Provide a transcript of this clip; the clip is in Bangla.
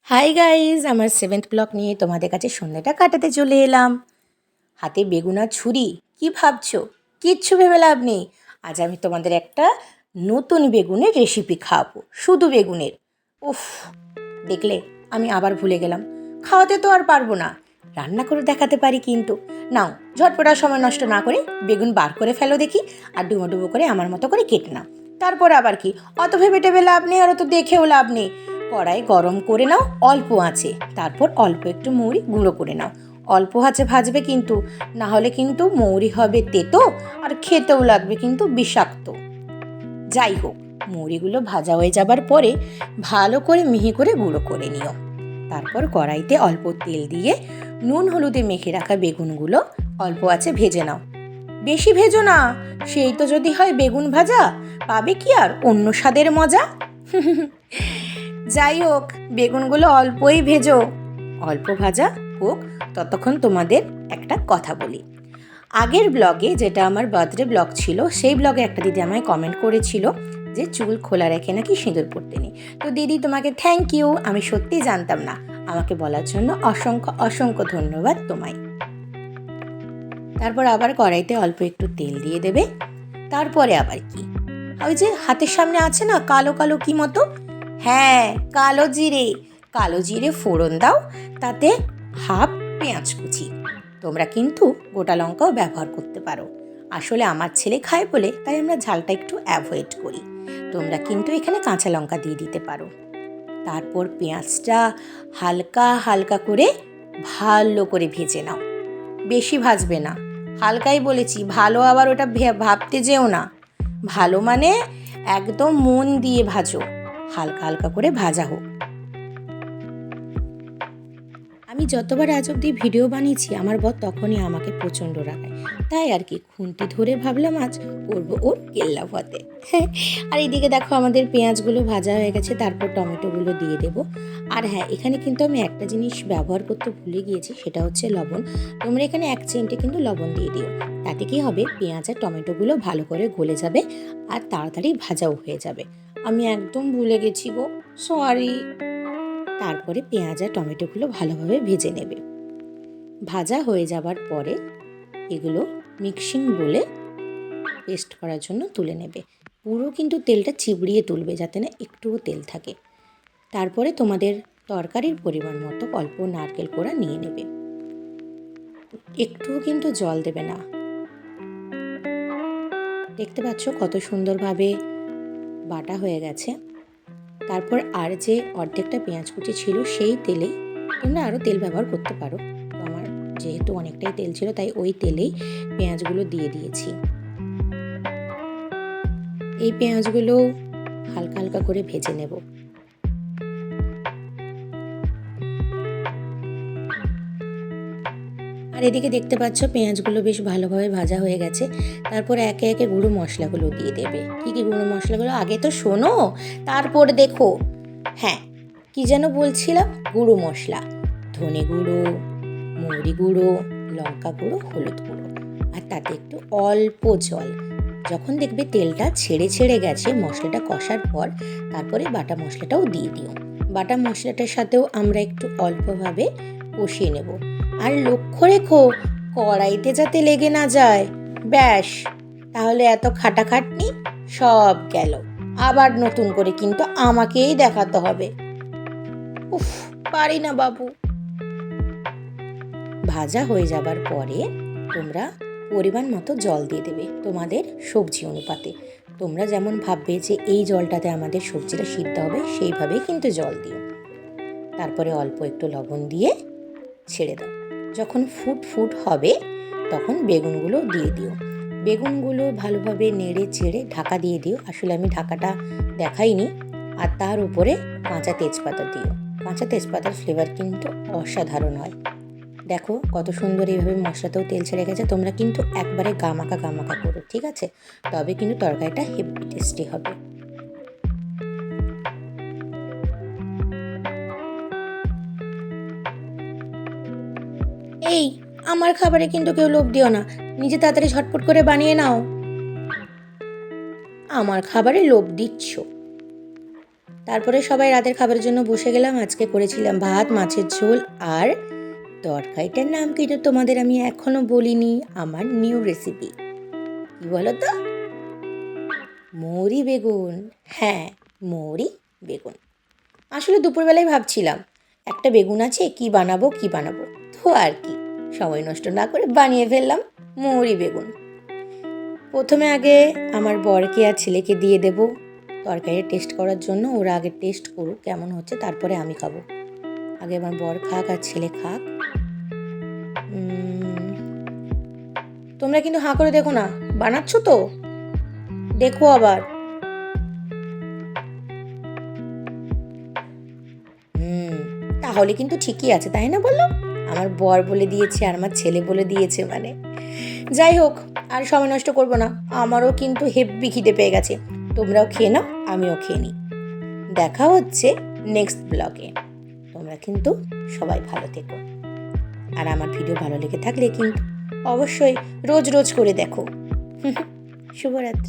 হাই গাইজ, আমার 7th ব্লক নিয়ে তোমাদের কাছে সন্ধ্যাটা কাটাতে চলে এলাম। হাতে বেগুন আর ছুরি, কি ভাবছো? কিচ্ছু ভেবে লাভ নেই। আজ আমি তোমাদের একটা নতুন বেগুনের রেসিপি খাওয়াবো, শুধু বেগুনের। উফ, দেখলে আমি আবার ভুলে গেলাম। খাওয়াতে তো আর পারবো না, রান্না করে দেখাতে পারি কিন্তু। নাও, ঝটপটা সময় নষ্ট না করে বেগুন বার করে ফেলো দেখি, আর ডুবো ডুবো করে আমার মতো করে কেটে নাও। তারপর আবার কি, অত ভেবে টেবে লাভ নেই, আর অত দেখেও লাভ নেই। কড়াই গরম করে নাও অল্প আঁচে, তারপর অল্প একটু মৌরি গুঁড়ো করে নাও। অল্প আঁচে ভাজবে কিন্তু, না হলে কিন্তু মৌরি হবে তেতো, আর খেতেও লাগবে কিন্তু বিষাক্ত। যাই হোক, মৌরিগুলো ভাজা হয়ে যাবার পরে ভালো করে মিহি করে গুঁড়ো করে নিও। তারপর কড়াইতে অল্প তেল দিয়ে নুন হলুদে মেখে রাখা বেগুনগুলো অল্প আঁচে ভেজে নাও। বেশি ভেজো না, সেই তো যদি হয় বেগুন ভাজা, পাবে কি আর অন্য স্বাদের মজা। যাই হোক, বেগুনগুলো অল্পই ভেজো। অল্প ভাজা হোক, ততক্ষণ তোমাদের একটা কথা বলি। আগের ব্লগে, যেটা আমার বার্থডে ব্লগ ছিল, সেই ব্লগে একটা দিদি আমায় কমেন্ট করেছিল যে চুল খোলা রেখে নাকি সিঁদুর পড়তে নেই। তো দিদি, তোমাকে থ্যাংক ইউ, আমি সত্যিই জানতাম না। আমাকে বলার জন্য অসংখ্য অসংখ্য ধন্যবাদ তোমায়। তারপর আবার কড়াইতে অল্প একটু তেল দিয়ে দেবে। তারপরে আবার কি, ওই যে হাতের সামনে আছে না কালো কালো কি মতো, হ্যাঁ, কালো জিরে। কালো জিরে ফোড়ন দাও, তাতে হাফ পেঁয়াজ কুচি। তোমরা কিন্তু গোটা লঙ্কাও ব্যবহার করতে পারো। আসলে আমার ছেলে খায় বলে তাই আমরা ঝালটা একটু অ্যাভয়েড করি। তোমরা কিন্তু এখানে কাঁচা লঙ্কা দিয়ে দিতে পারো। তারপর পেঁয়াজটা হালকা হালকা করে ভালো করে ভেজে নাও। বেশি ভাজবে না, হালকাই বলেছি, ভালো আবার ওটা ভাবতে যেও না। ভালো মানে একদম মন দিয়ে ভাজো, হালকা হালকা করে ভাজা হোক। আমি যতবার আজ অব্দি ভিডিও বানিয়েছি, আমার বর তখনই আমাকে প্রচণ্ড রাগায়। তাই আর কি, খুন্তি ধরে ভাবলাম আজ করবো ওর কেল্লা ভাতে। আর এইদিকে দেখো, আমাদের পেঁয়াজগুলো ভাজা হয়ে গেছে, তারপর টমেটোগুলো দিয়ে দেবো। আর হ্যাঁ, এখানে কিন্তু আমি একটা জিনিস ব্যবহার করতে ভুলে গিয়েছি, সেটা হচ্ছে লবণ। তোমরা এখানে 1 চিমটে কিন্তু লবণ দিয়ে দিও। তাতে কি হবে, পেঁয়াজ আর টমেটোগুলো ভালো করে গলে যাবে, আর তাড়াতাড়ি ভাজাও হয়ে যাবে। আমি একদম ভুলে গেছি গো, সরি। তারপরে পেঁয়াজ আর টমেটোগুলো ভালোভাবে ভেজে নেবে। ভাজা হয়ে যাবার পরে এগুলো মিক্সিং বলে পেস্ট করার জন্য তুলে নেবে। পুরো কিন্তু তেলটা চিবড়িয়ে তুলবে, যাতে না একটুও তেল থাকে। তারপরে তোমাদের তরকারির পরিমাণ মতো অল্প নারকেল কোড়া নিয়ে নেবে। একটুও কিন্তু জল দেবে না। দেখতে পাচ্ছ কত সুন্দরভাবে বাটা হয়ে গেছে। তারপর আর যে অর্ধেকটা পেঁয়াজ কুচি ছিল, সেই তেলেই তোমরা আরও তেল ব্যবহার করতে পারো। তো আমার যেহেতু অনেকটাই তেল ছিল, তাই ওই তেলেই পেঁয়াজগুলো দিয়ে দিয়েছি। এই পেঁয়াজগুলো হালকা হালকা করে ভেজে নেব। আর এদিকে দেখতে পাচ্ছ পেঁয়াজগুলো বেশ ভালোভাবে ভাজা হয়ে গেছে। তারপর একে একে গুঁড়ো মশলাগুলো দিয়ে দেবে। কী কী গুঁড়ো মশলাগুলো আগে তো শোনো, তারপর দেখো। হ্যাঁ, কি যেন বলছিলাম, গুঁড়ো মশলা, ধনে গুঁড়ো, মৌরি গুঁড়ো, লঙ্কা গুঁড়ো, হলুদ গুঁড়ো, আর তাতে একটু অল্প জল। যখন দেখবে তেলটা ছেড়ে ছেড়ে গেছে মশলাটা কষার পর, তারপরে বাটা মশলাটাও দিয়ে দিও। বাটা মশলাটার সাথেও আমরা একটু অল্পভাবে কষিয়ে নেব। আর লক্ষ্য রেখো, কড়াইতে যাতে লেগে না যায়। ব্যাস, তাহলে এত খাটাখাটনি সব গেল। আবার নতুন করে কিন্তু আমাকেই দেখাতে হবে। উফ, পারি না বাবু। ভাজা হয়ে যাবার পরে তোমরা পরিমাণ মতো জল দিয়ে দেবে তোমাদের সবজি অনুপাতে। তোমরা যেমন ভাববে যে এই জলটাতে আমাদের সবজিটা সিদ্ধ হবে, সেইভাবেই কিন্তু জল দিও। তারপরে অল্প একটু লবণ দিয়ে ছেড়ে দাও। যখন ফুট হবে, তখন বেগুনগুলো দিয়ে দিও। বেগুনগুলো ভালোভাবে নেড়ে চেড়ে ঢাকা দিয়ে দিও। আসলে আমি ঢাকাটা দেখাইনি। আর তার উপরে কাঁচা তেজপাতা দিও। কাঁচা তেজপাতার ফ্লেভার কিন্তু অসাধারণ হয়। দেখো কত সুন্দর এইভাবে মশলাতেও তেল ছেড়ে গেছে। তোমরা কিন্তু একবারে গামাকা গামাকা করো, ঠিক আছে? তবে কিন্তু তরকারিটা হেভি টেস্টি হবে। এই, আমার খাবারে কিন্তু কেউ লোভ দিও না। নিজে তাড়াতাড়ি ঝটপট করে বানিয়ে নাও। আমার খাবারে লোভ দিচ্ছ। তারপরে সবাই রাতের খাবারের জন্য বসে গেলাম। আজকে করেছিলাম ভাত, মাছের ঝোল, আর তরকারিটার নাম কিন্তু তোমাদের আমি এখনো বলিনি, আমার নিউ রেসিপি। কি বলো তো? মৌরি বেগুন। হ্যাঁ, মৌরি বেগুন। আসলে দুপুরবেলায় ভাবছিলাম একটা বেগুন আছে, কি বানাবো তো আর কি, সময় নষ্ট না করে বানিয়ে ফেললাম মৌরি বেগুন। প্রথমে আগে আমার বরকে আর ছেলেকে দিয়ে দেব তরকারি টেস্ট করার জন্য। ওরা আগে টেস্ট করুক কেমন হচ্ছে, তারপরে আমি খাবো। আগে আমার বর খাক আর ছেলে খাক। তোমরা কিন্তু হাঁ করে দেখো না, বানাচ্ছ তো, দেখো আবার। তাহলে কিন্তু ঠিকই আছে, তাই না বললো? আমার বর বলে দিয়েছে আর আমার ছেলে বলে দিয়েছে মানে। যাই হোক, আর সময় নষ্ট করবো না, আমারও কিন্তু হেব্বি খিদে পেয়ে গেছে। তোমরাও খেয়ে নাও, আমিও খেয়ে নিই। দেখা হচ্ছে নেক্সট ব্লগে। তোমরা কিন্তু সবাই ভালো থেকো, আর আমার ভিডিও ভালো লেগে থাকলে কিন্তু অবশ্যই রোজ রোজ করে দেখো। শুভরাত্রি।